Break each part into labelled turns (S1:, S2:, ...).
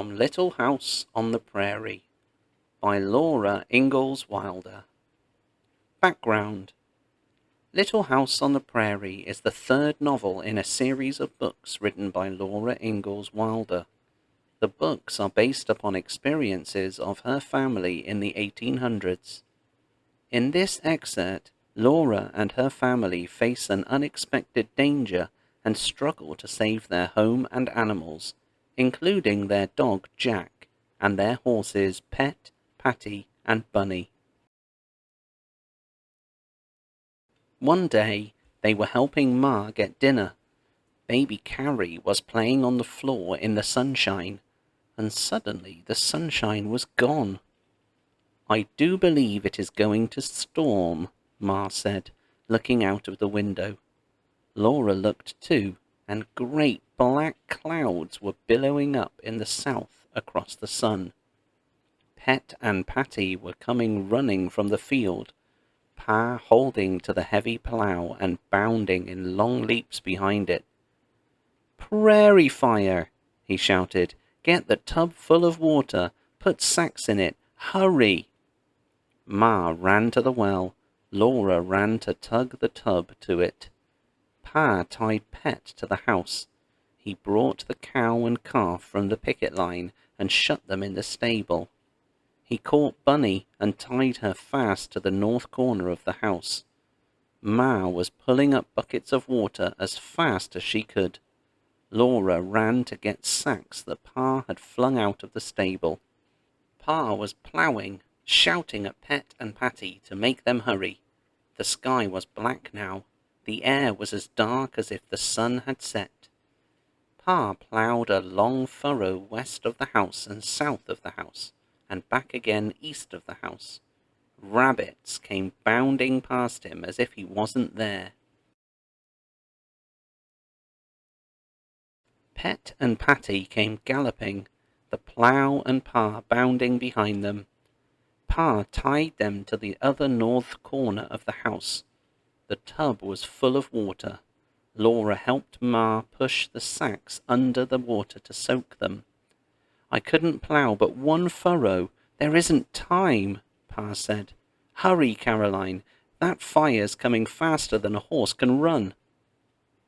S1: from Little House on the Prairie by Laura Ingalls Wilder. Background: Little House on the Prairie is the third novel in a series of books written by Laura Ingalls Wilder. The books are based upon experiences of her family in the 1800s. In this excerpt, Laura and her family face an unexpected danger and struggle to save their home and animals, including their dog Jack and their horses Pet, Patty, and Bunny. One day, they were helping Ma get dinner. Baby Carrie was playing on the floor in the sunshine, and suddenly the sunshine was gone. "I do believe it is going to storm," Ma said, looking out of the window. Laura looked too, and great black clouds were billowing up in the south across the sun. Pet and Patty were coming running from the field, Pa holding to the heavy plough and bounding in long leaps behind it. "Prairie fire!" he shouted. "Get the tub full of water. Put sacks in it. Hurry!" Ma ran to the well. Laura ran to tug the tub to it. Pa tied Pet to the house. He brought the cow and calf from the picket line and shut them in the stable. He caught Bunny and tied her fast to the north corner of the house. Ma was pulling up buckets of water as fast as she could. Laura ran to get sacks that Pa had flung out of the stable. Pa was ploughing, shouting at Pet and Patty to make them hurry. The sky was black now. The air was as dark as if the sun had set. Pa ploughed a long furrow west of the house and south of the house, and back again east of the house. Rabbits came bounding past him as if he wasn't there. Pet and Patty came galloping, the plough and Pa bounding behind them. Pa tied them to the other north corner of the house. The tub was full of water. Laura helped Ma push the sacks under the water to soak them. "I couldn't plough but one furrow. There isn't time," Pa said. "Hurry, Caroline. That fire's coming faster than a horse can run."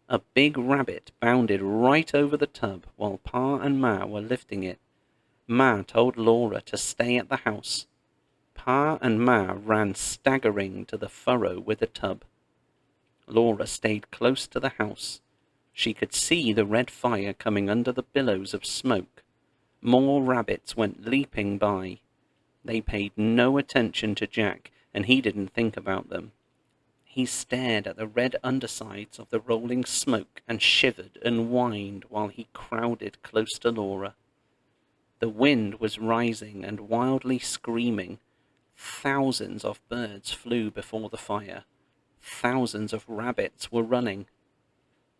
S1: A big rabbit bounded right over the tub while Pa and Ma were lifting it. Ma told Laura to stay at the house. Pa and Ma ran staggering to the furrow with the tub. Laura stayed close to the house. She could see the red fire coming under the billows of smoke. More rabbits went leaping by. They paid no attention to Jack, and he didn't think about them. He stared at the red undersides of the rolling smoke and shivered and whined while he crowded close to Laura. The wind was rising and wildly screaming. Thousands of birds flew before the fire. Thousands of rabbits were running.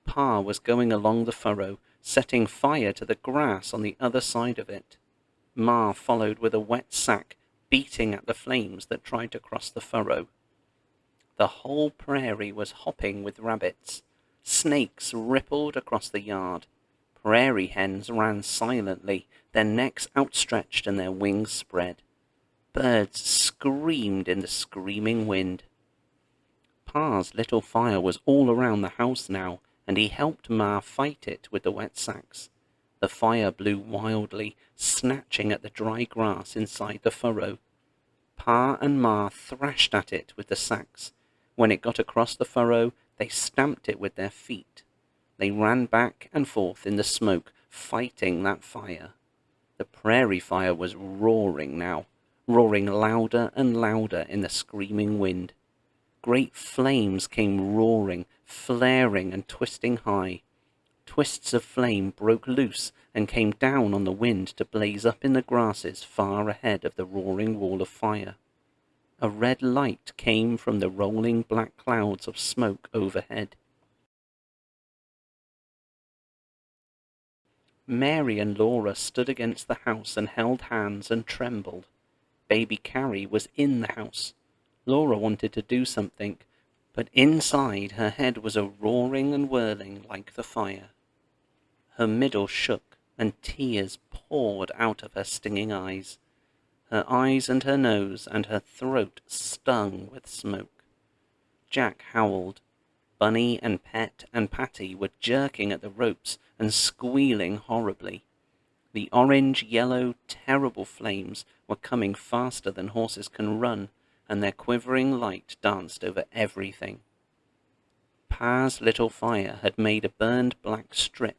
S1: Pa was going along the furrow, setting fire to the grass on the other side of it. Ma followed with a wet sack, beating at the flames that tried to cross the furrow. The whole prairie was hopping with rabbits. Snakes rippled across the yard. Prairie hens ran silently, their necks outstretched and their wings spread. Birds screamed in the screaming wind. Pa's little fire was all around the house now, and he helped Ma fight it with the wet sacks. The fire blew wildly, snatching at the dry grass inside the furrow. Pa and Ma thrashed at it with the sacks. When it got across the furrow, they stamped it with their feet. They ran back and forth in the smoke, fighting that fire. The prairie fire was roaring now, roaring louder and louder in the screaming wind. Great flames came roaring, flaring and twisting high. Twists of flame broke loose and came down on the wind to blaze up in the grasses far ahead of the roaring wall of fire. A red light came from the rolling black clouds of smoke overhead. Mary and Laura stood against the house and held hands and trembled. Baby Carrie was in the house. Laura wanted to do something, but inside her head was a roaring and whirling like the fire. Her middle shook and tears poured out of her stinging eyes. Her eyes and her nose and her throat stung with smoke. Jack howled. Bunny and Pet and Patty were jerking at the ropes and squealing horribly. The orange, yellow, terrible flames were coming faster than horses can run, and their quivering light danced over everything. Pa's little fire had made a burned black strip.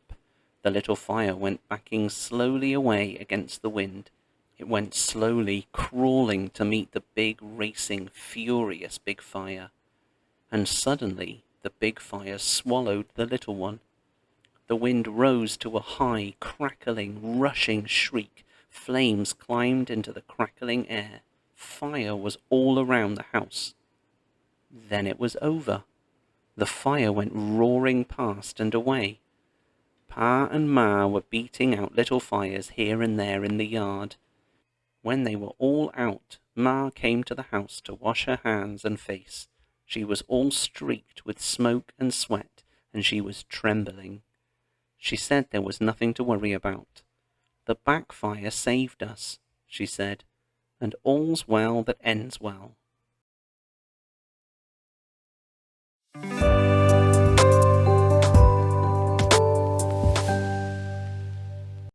S1: The little fire went backing slowly away against the wind. It went slowly crawling to meet the big, racing, furious big fire. And suddenly the big fire swallowed the little one. The wind rose to a high, crackling, rushing shriek. Flames climbed into the crackling air. Fire was all around the house. Then it was over. The fire went roaring past and away. Pa and Ma were beating out little fires here and there in the yard. When they were all out, Ma came to the house to wash her hands and face. She was all streaked with smoke and sweat, and she was trembling. She said there was nothing to worry about. The backfire saved us, she said, and all's well that ends well.